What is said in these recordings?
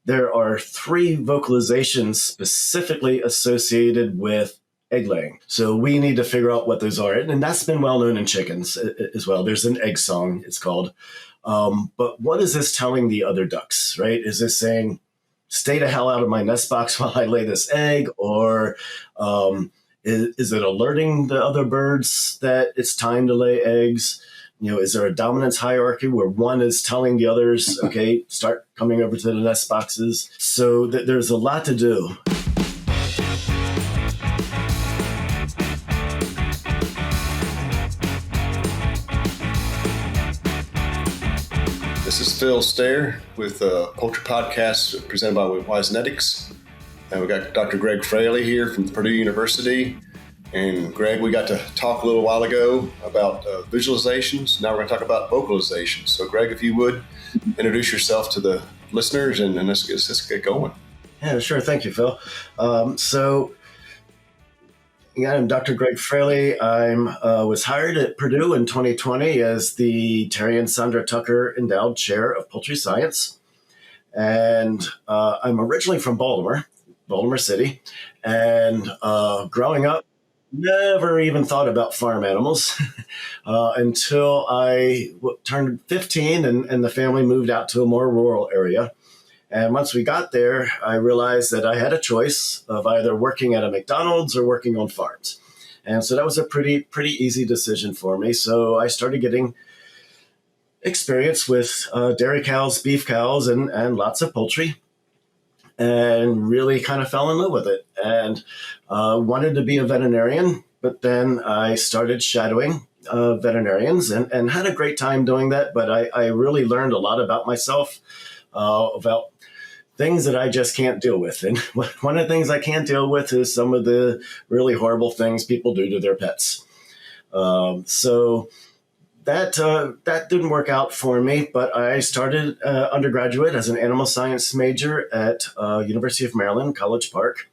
there are 3 vocalizations specifically associated with egg laying. So we need to figure out what those are. And that's been well known in chickens as well. There's an egg song, it's called. But what is this telling the other ducks, right? Is this saying, stay the hell out of my nest box while I lay this egg? Or is it alerting the other birds that it's time to lay eggs? Is there a dominance hierarchy where one is telling the others, okay, start coming over to the nest boxes? So there's a lot to do. This is Phil Stair with Poultry Podcast presented by Wisenetics. And we got Dr. Greg Fraley here from Purdue University. And Greg, we got to talk a little while ago about visualizations. Now we're going to talk about vocalizations. So Greg, if you would introduce yourself to the listeners and let's get going. Yeah, sure. Thank you, Phil. I'm Dr. Greg Fraley. I was hired at Purdue in 2020 as the Terry and Sandra Tucker Endowed Chair of Poultry Science. And I'm originally from Baltimore City. And growing up, never even thought about farm animals until I turned 15 and the family moved out to a more rural area. And once we got there, I realized that I had a choice of either working at a McDonald's or working on farms. And so that was a pretty easy decision for me. So I started getting experience with dairy cows, beef cows, and lots of poultry, and really kind of fell in love with it and wanted to be a veterinarian. But then I started shadowing veterinarians and had a great time doing that. But I really learned a lot about myself, about things that I just can't deal with. And one of the things I can't deal with is some of the really horrible things people do to their pets. So that didn't work out for me, but I started undergraduate as an animal science major at University of Maryland, College Park,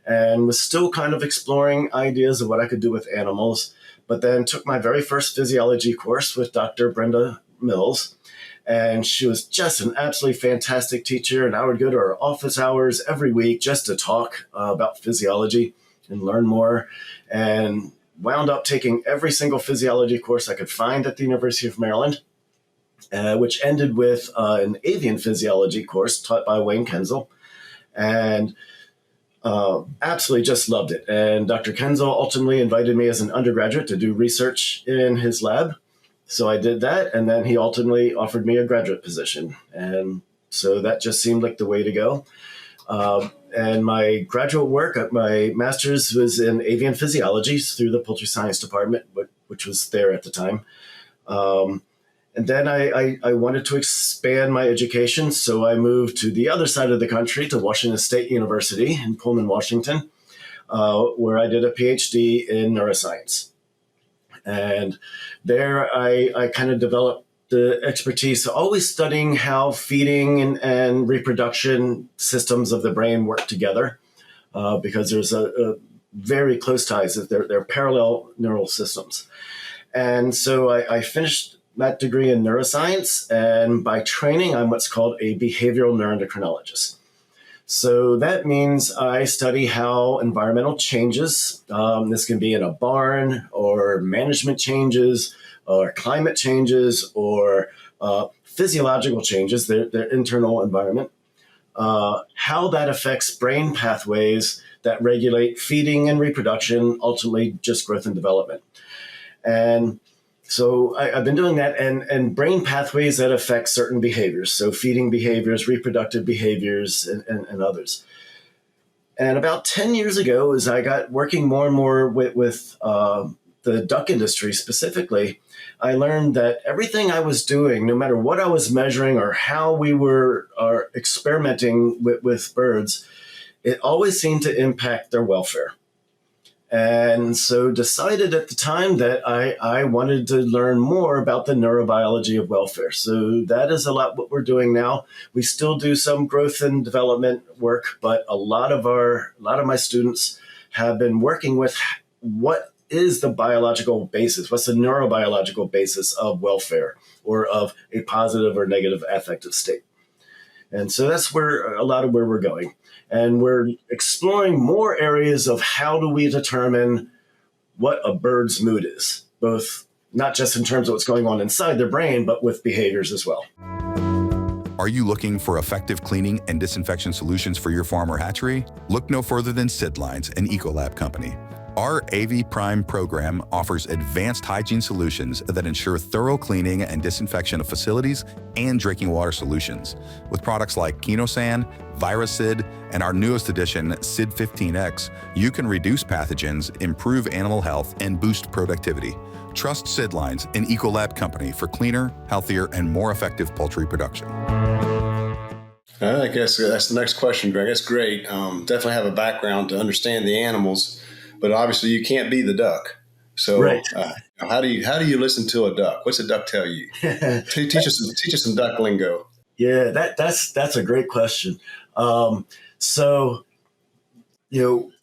and was still kind of exploring ideas of what I could do with animals, but then took my very first physiology course with Dr. Brenda Mills. And she was just an absolutely fantastic teacher. And I would go to her office hours every week just to talk about physiology and learn more. And wound up taking every single physiology course I could find at the University of Maryland, which ended with an avian physiology course taught by Wayne Kenzel. And absolutely just loved it. And Dr. Kenzel ultimately invited me as an undergraduate to do research in his lab. So I did that, and then he ultimately offered me a graduate position. And so that just seemed like the way to go. And my graduate work, my master's was in avian physiology through the Poultry Science Department, which was there at the time. And then I wanted to expand my education, so I moved to the other side of the country, to Washington State University in Pullman, Washington, where I did a PhD in neuroscience. And there I kind of developed the expertise, always studying how feeding and reproduction systems of the brain work together, because there's a very close ties. They're parallel neural systems. And so I finished that degree in neuroscience, and by training, I'm what's called a behavioral neuroendocrinologist. So that means I study how environmental changes, this can be in a barn or management changes or climate changes or physiological changes, their internal environment, how that affects brain pathways that regulate feeding and reproduction, ultimately just growth and development. And so I've been doing that, and brain pathways that affect certain behaviors. So feeding behaviors, reproductive behaviors, and others. And about 10 years ago, as I got working more and more with the duck industry specifically, I learned that everything I was doing, no matter what I was measuring or how we were experimenting with birds, it always seemed to impact their welfare. And so decided at the time that I wanted to learn more about the neurobiology of welfare. So that is a lot what we're doing now. We still do some growth and development work, but a lot of my students have been working with what is the biological basis, what's the neurobiological basis of welfare or of a positive or negative affective state. And so that's where a lot of where we're going. And we're exploring more areas of how do we determine what a bird's mood is, both not just in terms of what's going on inside their brain, but with behaviors as well. Are you looking for effective cleaning and disinfection solutions for your farm or hatchery? Look no further than Sidlines, an Ecolab company. Our AV Prime program offers advanced hygiene solutions that ensure thorough cleaning and disinfection of facilities and drinking water solutions. With products like Kenosan, Virusid, and our newest addition, Sid 15X, you can reduce pathogens, improve animal health, and boost productivity. Trust Sidlines, an Ecolab company, for cleaner, healthier, and more effective poultry production. I guess that's the next question, Greg. That's great. Definitely have a background to understand the animals, but obviously you can't be the duck. So right. How do you listen to a duck? What's a duck tell you? Teach us some duck lingo. Yeah, that's a great question. So,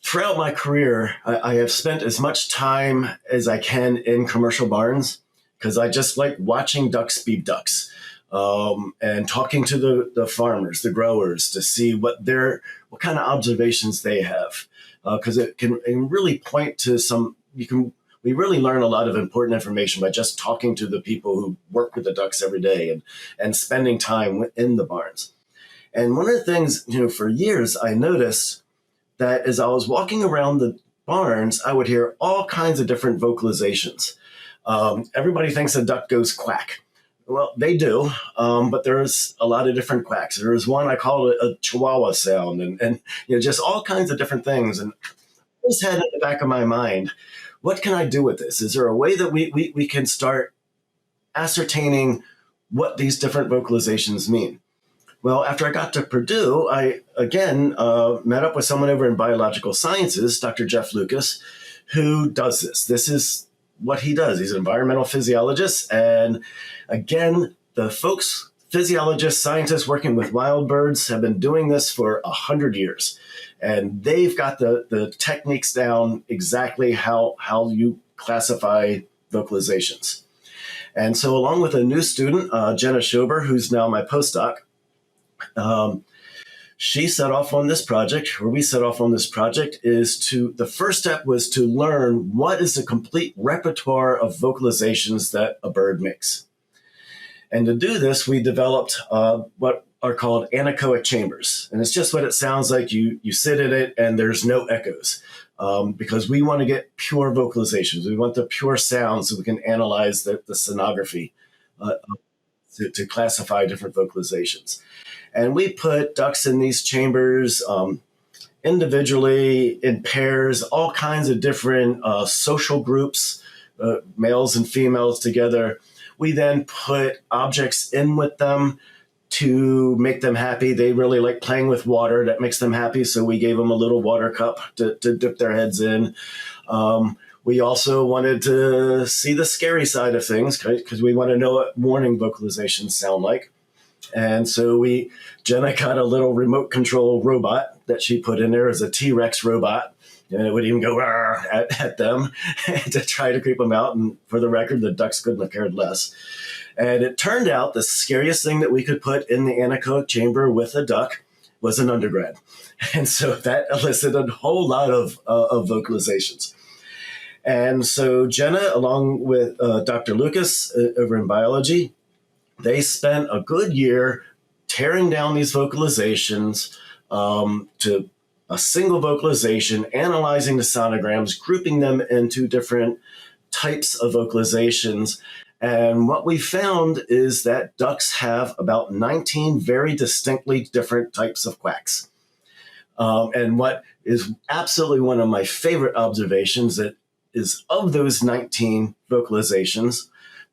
throughout my career, I have spent as much time as I can in commercial barns because I just like watching ducks be ducks, and talking to the farmers, the growers, to see what kind of observations they have, because it can really point to we really learn a lot of important information by just talking to the people who work with the ducks every day and spending time in the barns. And one of the things, for years I noticed that as I was walking around the barns, I would hear all kinds of different vocalizations. Everybody thinks a duck goes quack. Well, they do, but there's a lot of different quacks. There's one I call it a Chihuahua sound, and just all kinds of different things. And I always had in the back of my mind, what can I do with this? Is there a way that we can start ascertaining what these different vocalizations mean? Well, after I got to Purdue, I again met up with someone over in biological sciences, Dr. Jeff Lucas, who does this. This is what he does. He's an environmental physiologist. And again, the folks, physiologists, scientists working with wild birds have been doing this for 100 years. And they've got the techniques down exactly how you classify vocalizations. And so along with a new student, Jenna Schober, who's now my postdoc, she set off on this project, or we set off on this project, the first step was to learn what is the complete repertoire of vocalizations that a bird makes. And to do this, we developed what are called anechoic chambers. And it's just what it sounds like. You sit in it and there's no echoes, because we want to get pure vocalizations. We want the pure sound so we can analyze the sonography to classify different vocalizations. And we put ducks in these chambers individually, in pairs, all kinds of different social groups, males and females together. We then put objects in with them to make them happy. They really like playing with water. That makes them happy. So we gave them a little water cup to dip their heads in. We also wanted to see the scary side of things because we want to know what warning vocalizations sound like. And so Jenna got a little remote control robot that she put in there as a T-Rex robot. And it would even go at them to try to creep them out. And for the record, the ducks couldn't have cared less. And it turned out the scariest thing that we could put in the anechoic chamber with a duck was an undergrad. And so that elicited a whole lot of vocalizations. And so Jenna, along with Dr. Lucas over in biology, they spent a good year tearing down these vocalizations to a single vocalization, analyzing the sonograms, grouping them into different types of vocalizations. And what we found is that ducks have about 19 very distinctly different types of quacks. And what is absolutely one of my favorite observations that is of those 19 vocalizations,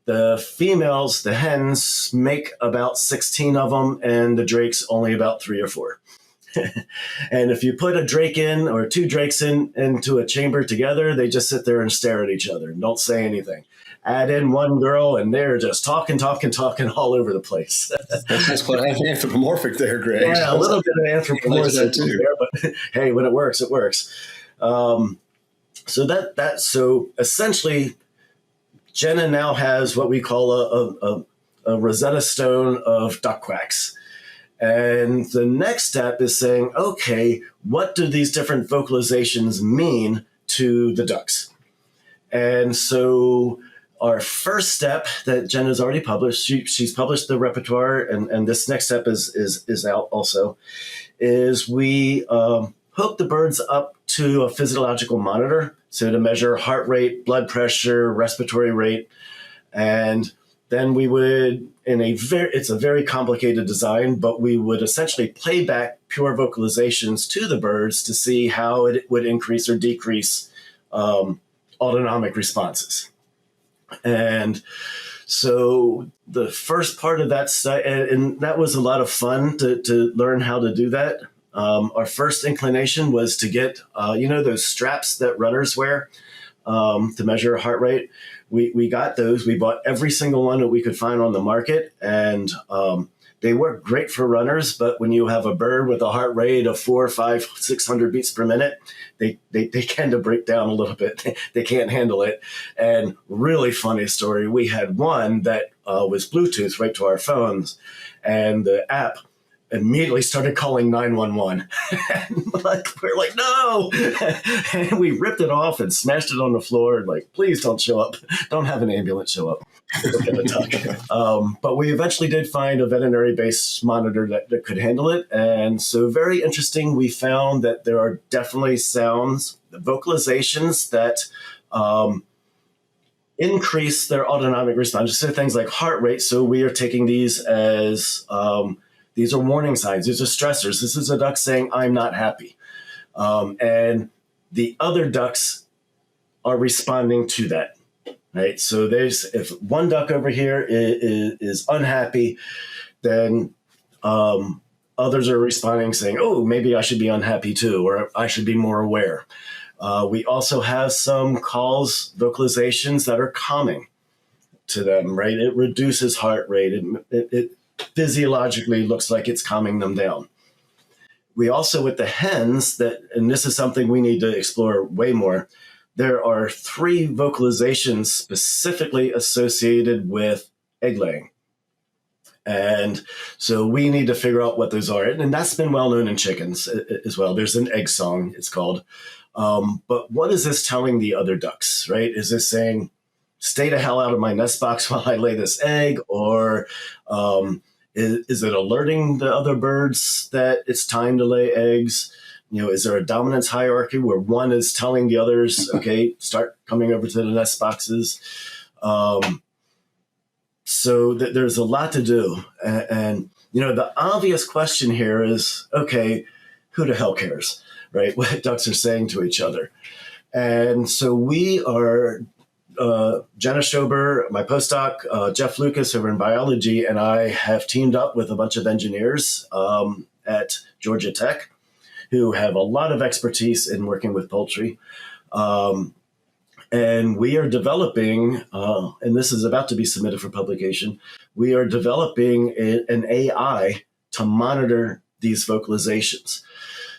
the females, the hens, make about 16 of them, and the drakes only about 3 or 4. And if you put a drake in or 2 drakes into a chamber together, they just sit there and stare at each other and don't say anything. Add in one girl, and they're just talking all over the place. That's quite anthropomorphic there, Greg. Yeah, a little bit of anthropomorphism there, but hey, when it works, it works. So essentially, Jenna now has what we call a Rosetta Stone of duck quacks. And the next step is saying, okay, what do these different vocalizations mean to the ducks? And so our first step that Jen has already published, she's published the repertoire, and this next step is out also, is we hook the birds up to a physiological monitor, so to measure heart rate, blood pressure, respiratory rate, and then we would, it's a very complicated design, but we would essentially play back pure vocalizations to the birds to see how it would increase or decrease autonomic responses. And so the first part of that study, and that was a lot of fun to learn how to do that. Our first inclination was to get, those straps that runners wear to measure heart rate. We got those. We bought every single one that we could find on the market, and they work great for runners. But when you have a bird with a heart rate of 400, 500, 600 beats per minute, they tend to break down a little bit. They can't handle it. And really funny story, we had one that was Bluetooth right to our phones, and the app immediately started calling 911. And we're like, no! And we ripped it off and smashed it on the floor. Like, please don't show up. Don't have an ambulance show up. But we eventually did find a veterinary-based monitor that could handle it. And so very interesting, we found that there are definitely sounds, vocalizations that increase their autonomic response. So things like heart rate. So we are taking these as... these are warning signs. These are stressors. This is a duck saying, I'm not happy. And the other ducks are responding to that, right? So if one duck over here is unhappy, then others are responding saying, oh, maybe I should be unhappy too, or I should be more aware. We also have some calls, vocalizations that are calming to them, right? It reduces heart rate. It physiologically looks like it's calming them down. We also, with the hens, and this is something we need to explore way more, there are 3 vocalizations specifically associated with egg laying. And so we need to figure out what those are. And that's been well known in chickens as well. There's an egg song, it's called. But what is this telling the other ducks, right? Is this saying, stay the hell out of my nest box while I lay this egg? Or is it alerting the other birds that it's time to lay eggs? Is there a dominance hierarchy where one is telling the others, okay, start coming over to the nest boxes? So there's a lot to do. And the obvious question here is, okay, who the hell cares, right? What ducks are saying to each other. And so we are... Jenna Schober, my postdoc, Jeff Lucas over in biology, and I have teamed up with a bunch of engineers at Georgia Tech who have a lot of expertise in working with poultry. And we are developing, and this is about to be submitted for publication, we are developing an AI to monitor these vocalizations.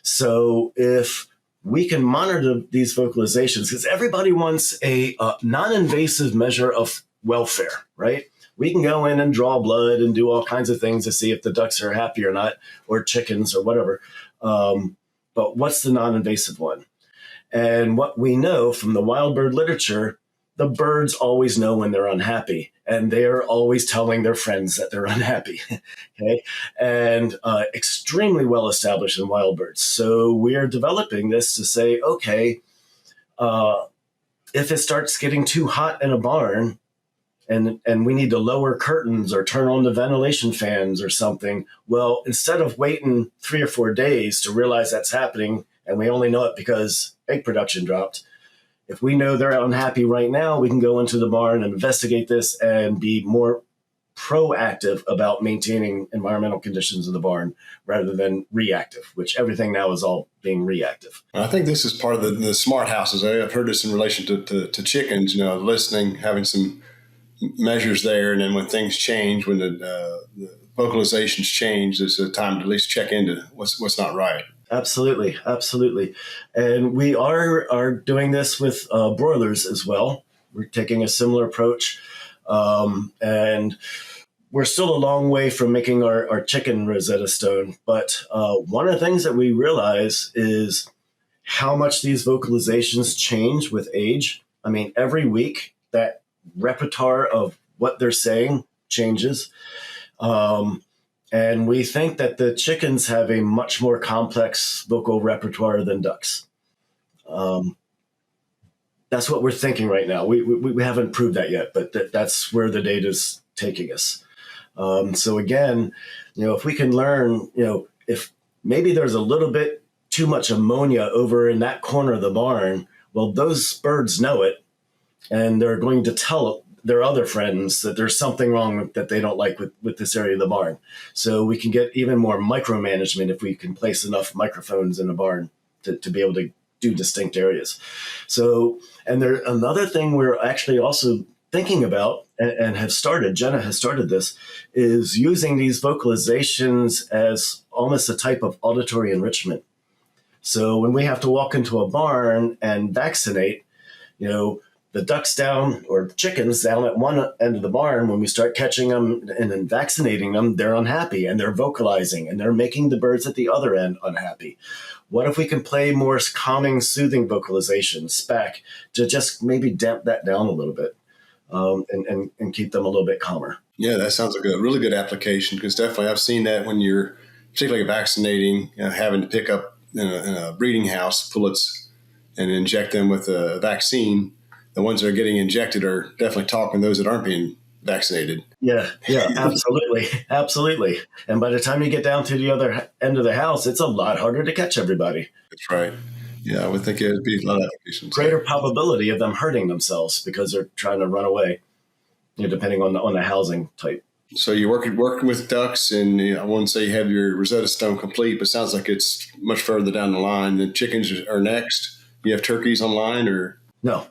So if we can monitor these vocalizations, because everybody wants a non-invasive measure of welfare, right? We can go in and draw blood and do all kinds of things to see if the ducks are happy or not, or chickens or whatever. But what's the non-invasive one? And what we know from the wild bird literature, the birds always know when they're unhappy, and they're always telling their friends that they're unhappy. Okay, and extremely well established in wild birds. So we are developing this to say, okay, if it starts getting too hot in a barn, and we need to lower curtains or turn on the ventilation fans or something, well, instead of waiting 3 or 4 days to realize that's happening, and we only know it because egg production dropped, if we know they're unhappy right now, we can go into the barn and investigate this and be more proactive about maintaining environmental conditions in the barn rather than reactive, which everything now is all being reactive. I think this is part of the smart houses. I've heard this in relation to chickens, listening, having some measures there. And then when things change, when the vocalizations change, there's a time to at least check into what's not right. Absolutely. Absolutely. And we are doing this with broilers as well. We're taking a similar approach. And we're still a long way from making our chicken Rosetta Stone. But one of the things that we realize is how much these vocalizations change with age. I mean, every week that repertoire of what they're saying changes. And we think that the chickens have a much more complex vocal repertoire than ducks. That's what we're thinking right now. We haven't proved that yet, but that's where the data's taking us. So again, if we can learn, if maybe there's a little bit too much ammonia over in that corner of the barn, well, those birds know it, and they're going to tell their other friends that there's something wrong that they don't like with this area of the barn. So we can get even more micromanagement if we can place enough microphones in a barn to be able to do distinct areas. So, and there another thing we're actually also thinking about and have started, Jenna has started this, is using these vocalizations as almost a type of auditory enrichment. So when we have to walk into a barn and vaccinate, the ducks down or chickens down at one end of the barn, when we start catching them and then vaccinating them, they're unhappy and they're vocalizing and they're making the birds at the other end unhappy. What if we can play more calming, soothing vocalizations back to just maybe damp that down a little bit and keep them a little bit calmer? Yeah, that sounds like a really good application, because definitely I've seen that when you're particularly vaccinating, having to pick up in a breeding house pullets and inject them with a vaccine. The ones that are getting injected are definitely talking to those that aren't being vaccinated. Yeah, absolutely. Absolutely. And by the time you get down to the other end of the house, it's a lot harder to catch everybody. That's right. Yeah, I would think it would be a lot of applications. Greater probability of them hurting themselves because they're trying to run away, depending on the housing type. So you're working with ducks, and I wouldn't say you have your Rosetta Stone complete, but it sounds like it's much further down the line. The chickens are next. You have turkeys online, or? No,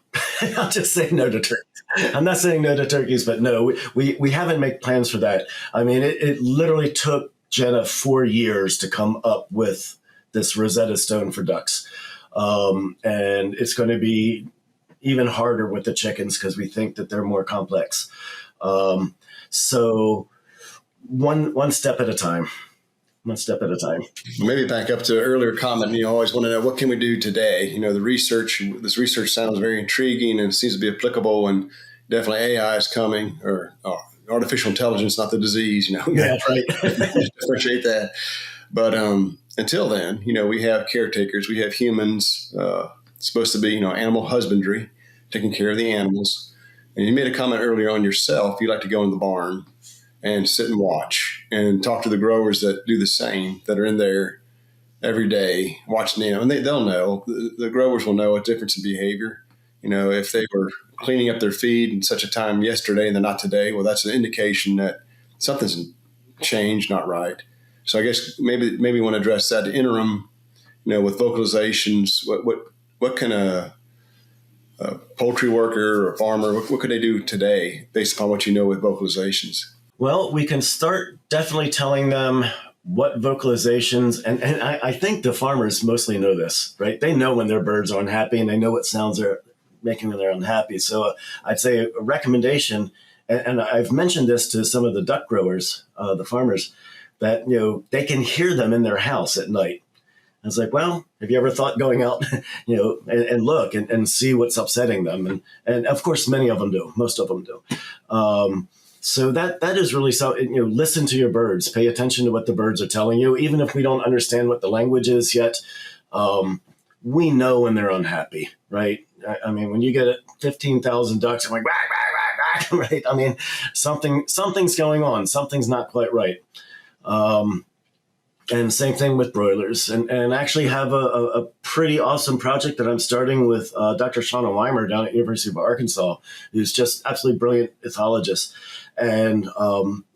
I'll just say no to turkeys. I'm not saying no to turkeys, but no, we haven't made plans for that. I mean, it literally took Jenna 4 years to come up with this Rosetta Stone for ducks. And it's going to be even harder with the chickens because we think that they're more complex. So one step at a time. One step at a time. Maybe back up to an earlier comment. You always want to know, what can we do today? This research sounds very intriguing and seems to be applicable, and definitely AI is coming, or artificial intelligence, not the disease. Yeah, right. Differentiate that. But until then, we have caretakers, we have humans, supposed to be, animal husbandry, taking care of the animals. And you made a comment earlier on yourself. You like to go in the barn and sit and watch and talk to the growers that do the same, that are in there every day watching them. And they'll know, the growers will know a difference in behavior. If they were cleaning up their feed in such a time yesterday and they're not today, well, that's an indication that something's changed, not right. So I guess maybe we want to address that interim, with vocalizations. What can a poultry worker or farmer, what could they do today based upon what you know with vocalizations? Well, we can start definitely telling them what vocalizations, and I think the farmers mostly know this, right? They know when their birds are unhappy, and they know what sounds are making when they're unhappy. So I'd say a recommendation, and I've mentioned this to some of the duck growers, the farmers, that they can hear them in their house at night. I was like, well, have you ever thought going out, and look and see what's upsetting them? And of course, many of them do. Most of them do. So that is really so. Listen to your birds. Pay attention to what the birds are telling you, even if we don't understand what the language is yet. We know when they're unhappy, right? I mean, when you get 15,000 ducks, I'm like, whack, whack, whack, whack, right? I mean, something's going on. Something's not quite right. And same thing with broilers. And actually have a pretty awesome project that I'm starting with Dr. Shauna Weimer down at University of Arkansas, who's just absolutely brilliant ethologist. And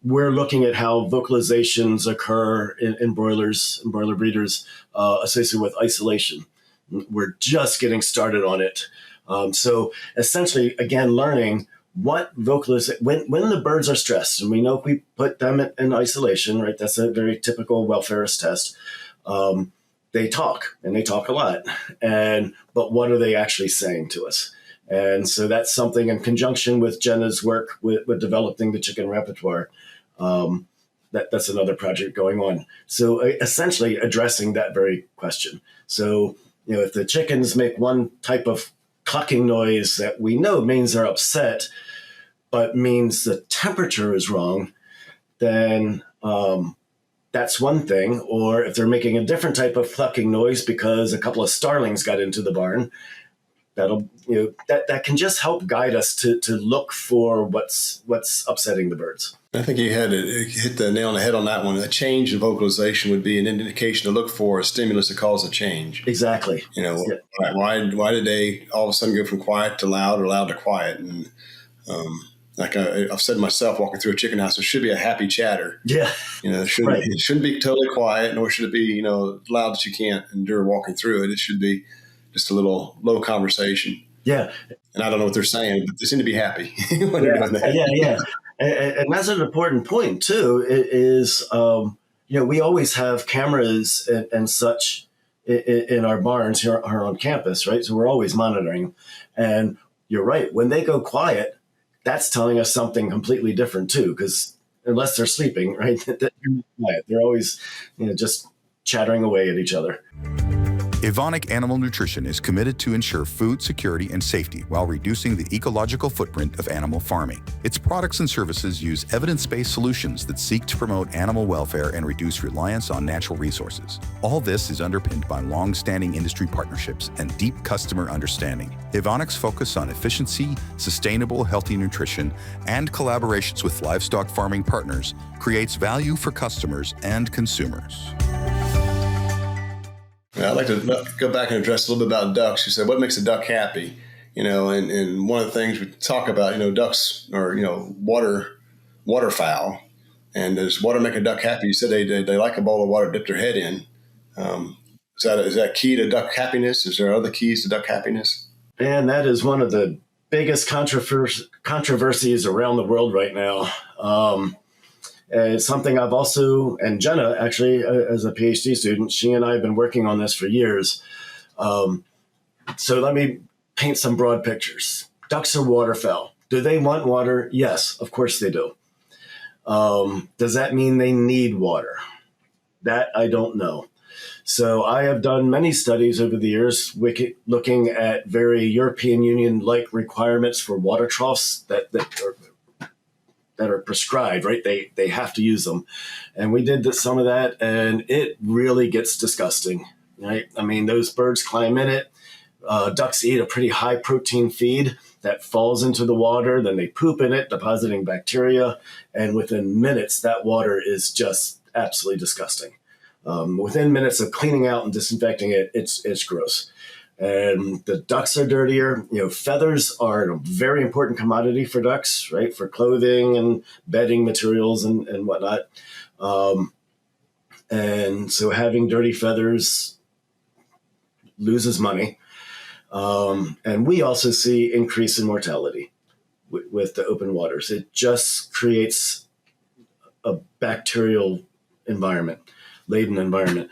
we're looking at how vocalizations occur in broilers and broiler breeders associated with isolation. We're just getting started on it. So essentially, again, learning what vocalization, when the birds are stressed, and we know if we put them in isolation, right? That's a very typical welfarist test. They talk, and they talk a lot. But what are they actually saying to us? And so that's something in conjunction with Jenna's work with developing the chicken repertoire. That's another project going on. So essentially addressing that very question. So, if the chickens make one type of clucking noise that we know means they're upset, but means the temperature is wrong, then that's one thing. Or if they're making a different type of clucking noise because a couple of starlings got into the barn, that can just help guide us to look for what's upsetting the birds. I think you hit the nail on the head on that one. A change in vocalization would be an indication to look for a stimulus to cause a change. Exactly. Yeah. Why did they all of a sudden go from quiet to loud or loud to quiet? And like I've said myself, walking through a chicken house, there should be a happy chatter. Yeah. It shouldn't be totally quiet, nor should it be loud that you can't endure walking through it. It should be just a little low conversation. Yeah. And I don't know what they're saying, but they seem to be happy when they're doing that. Yeah. And that's an important point, too, is, we always have cameras and such in our barns here on campus, right? So we're always monitoring. And you're right. When they go quiet, that's telling us something completely different, too, because unless they're sleeping, right, they're quiet. They're always just chattering away at each other. Evonik Animal Nutrition is committed to ensure food security and safety while reducing the ecological footprint of animal farming. Its products and services use evidence-based solutions that seek to promote animal welfare and reduce reliance on natural resources. All this is underpinned by long-standing industry partnerships and deep customer understanding. Evonik's focus on efficiency, sustainable, healthy nutrition, and collaborations with livestock farming partners creates value for customers and consumers. I'd like to go back and address a little bit about ducks. You said, what makes a duck happy? And one of the things we talk about, ducks are, waterfowl. And does water make a duck happy? You said they like a bowl of water to dip their head in. Is that key to duck happiness? Is there other keys to duck happiness? And that is one of the biggest controversies around the world right now. It's something I've also, and Jenna actually, as a PhD student, she and I have been working on this for years. So let me paint some broad pictures. Ducks are waterfowl. Do they want water? Yes, of course they do. Does that mean they need water? That I don't know. So I have done many studies over the years looking at very European Union-like requirements for water troughs that are prescribed, right? They have to use them. And we did some of that, and it really gets disgusting, right? I mean, those birds climb in it. Ducks eat a pretty high protein feed that falls into the water. Then they poop in it, depositing bacteria. And within minutes, that water is just absolutely disgusting. Within minutes of cleaning out and disinfecting it, it's gross. And the ducks are dirtier. Feathers are a very important commodity for ducks, right? For clothing and bedding materials and whatnot. And so having dirty feathers loses money. And we also see increase in mortality with the open waters. It just creates a bacterial environment, laden environment.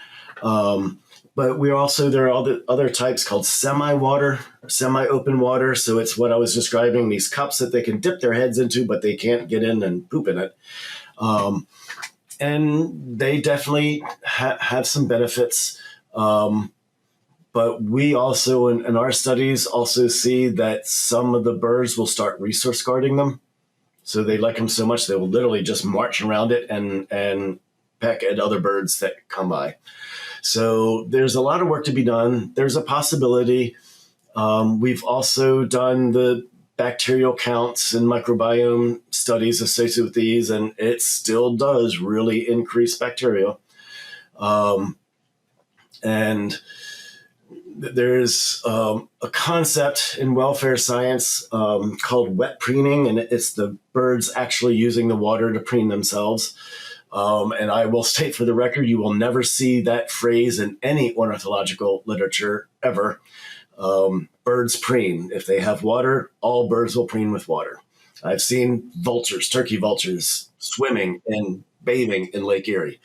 But there are other types called semi-open water. So it's what I was describing, these cups that they can dip their heads into, but they can't get in and poop in it. And they definitely have some benefits. But we also, in our studies, also see that some of the birds will start resource guarding them. So they like them so much, they will literally just march around it and peck at other birds that come by. So there's a lot of work to be done. There's a possibility. We've also done the bacterial counts and microbiome studies associated with these, and it still does really increase bacteria. And there's a concept in welfare science called wet preening, and it's the birds actually using the water to preen themselves. And I will state for the record, you will never see that phrase in any ornithological literature ever. Birds preen. If they have water, all birds will preen with water. I've seen vultures, turkey vultures, swimming and bathing in Lake Erie.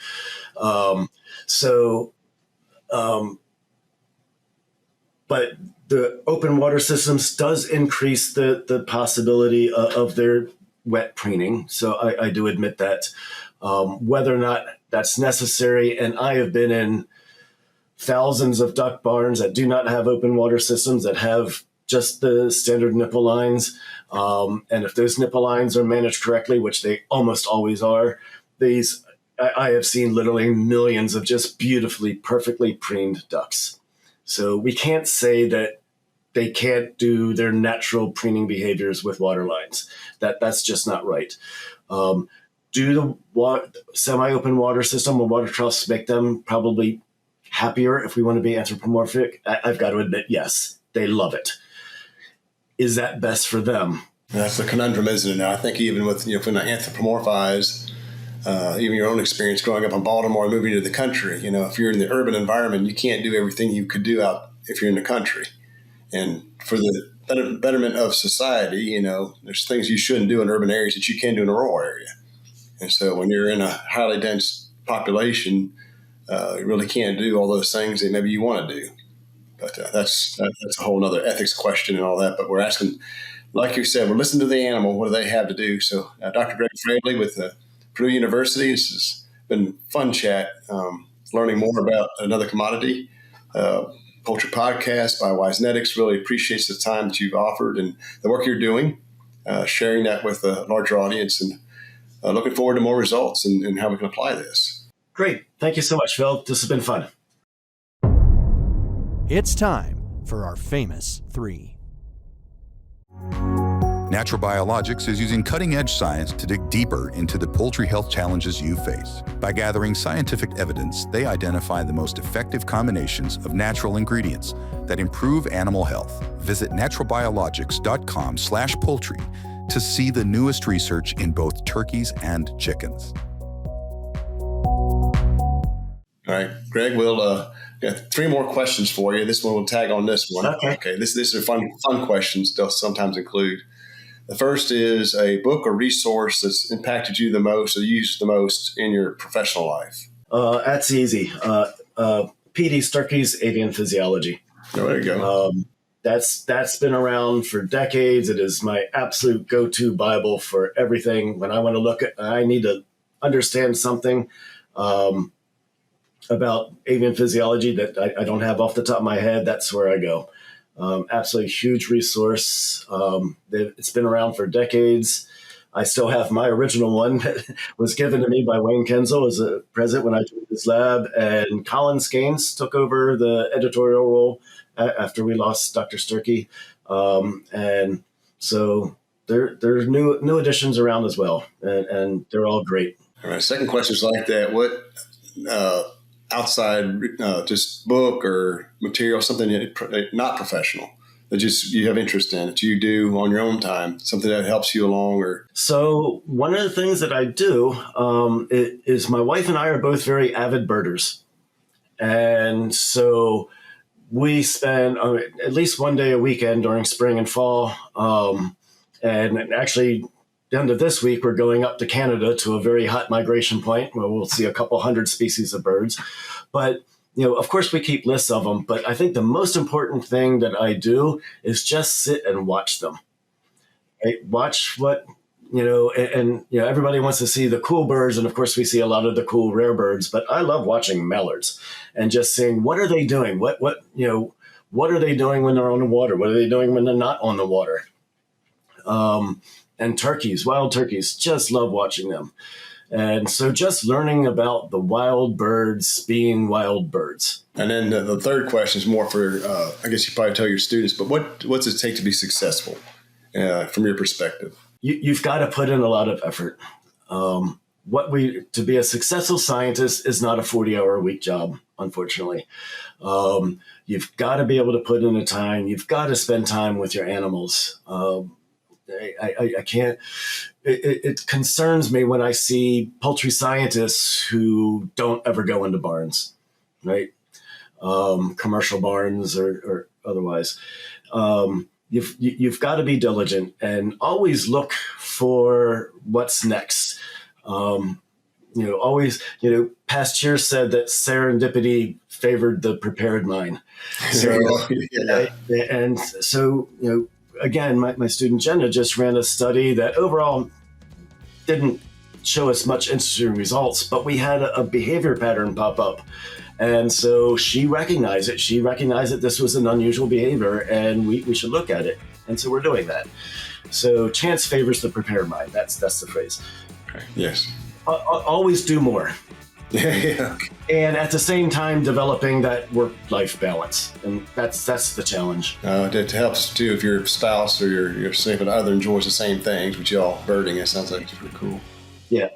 But the open water systems does increase the possibility of their wet preening. So I do admit that. Whether or not that's necessary, and I have been in thousands of duck barns that do not have open water systems, that have just the standard nipple lines. And if those nipple lines are managed correctly, which they almost always are, I have seen literally millions of just beautifully, perfectly preened ducks. So we can't say that they can't do their natural preening behaviors with water lines. That's just not right. Do the semi-open water system or water troughs make them probably happier if we want to be anthropomorphic? I've got to admit, yes, they love it. Is that best for them? That's the conundrum, isn't it? Now, I think even with, if we anthropomorphize, even your own experience growing up in Baltimore and moving to the country, if you're in the urban environment, you can't do everything you could do out if you're in the country. And for the betterment of society, there's things you shouldn't do in urban areas that you can do in a rural area. And so when you're in a highly dense population, you really can't do all those things that maybe you want to do. But that's a whole other ethics question and all that. But we're asking, like you said, we're listening to the animal. What do they have to do? So Dr. Greg Fraley with Purdue University, this has been fun chat, learning more about another commodity. Poultry Podcast by Wisenetics really appreciates the time that you've offered and the work you're doing, sharing that with a larger audience, and looking forward to more results and how we can apply this. Great. Thank you so much, Phil. This has been fun. It's time for our famous three. Natural Biologics is using cutting-edge science to dig deeper into the poultry health challenges you face. By gathering scientific evidence, they identify the most effective combinations of natural ingredients that improve animal health. Visit naturalbiologics.com/poultry to see the newest research in both turkeys and chickens. All right, Greg, we'll got 3 more questions for you. This one will tag on this one. Okay. These are fun questions. They'll sometimes include. The first is a book or resource that's impacted you the most or used the most in your professional life. That's easy. P.D. Sturkey's Avian Physiology. Oh, there you go. That's been around for decades. It is my absolute go-to Bible for everything. When I want to I need to understand something about avian physiology that I don't have off the top of my head, that's where I go. Absolutely huge resource. It's been around for decades. I still have my original one that was given to me by Wayne Kenzel as a president when I joined his lab, and Colin Skanes took over the editorial role after we lost Dr. Sturkey. And so there's new additions around as well, and they're all great. All right. Second question is like that. What outside just book or material, something not professional that just you have interest in, that you do on your own time, something that helps you along? Or so one of the things that I do is my wife and I are both very avid birders. And so we spend at least one day a weekend during spring and fall. And actually, the end of this week, we're going up to Canada to a very hot migration point where we'll see a couple hundred species of birds. But, of course, we keep lists of them. But I think the most important thing that I do is just sit and watch them. Right? Watch what, everybody wants to see the cool birds. And, of course, we see a lot of the cool rare birds. But I love watching mallards and just seeing what are they doing? What are they doing when they're on the water? What are they doing when they're not on the water? And turkeys, wild turkeys, just love watching them. And so just learning about the wild birds being wild birds. And then the third question is more for, I guess you probably tell your students, but what's it take to be successful from your perspective? You've got to put in a lot of effort. To be a successful scientist is not a 40-hour-a-week job, unfortunately. You've got to be able to put in the time. You've got to spend time with your animals. I can't. It concerns me when I see poultry scientists who don't ever go into barns, right? Commercial barns or otherwise. You've got to be diligent and always look for what's next. Pasteur said that serendipity favored the prepared mind. So, and so, again, my student Jenna just ran a study that overall didn't show us much interesting results, but we had a behavior pattern pop up. And so she recognized it. She recognized that this was an unusual behavior and we should look at it. And so we're doing that. So chance favors the prepared mind. That's the phrase. Okay. Yes. Always do more. Yeah. And at the same time, developing that work-life balance. And that's the challenge. It helps too if your spouse or your significant other enjoys the same things, which y'all birding. It sounds like it's pretty cool. Yeah.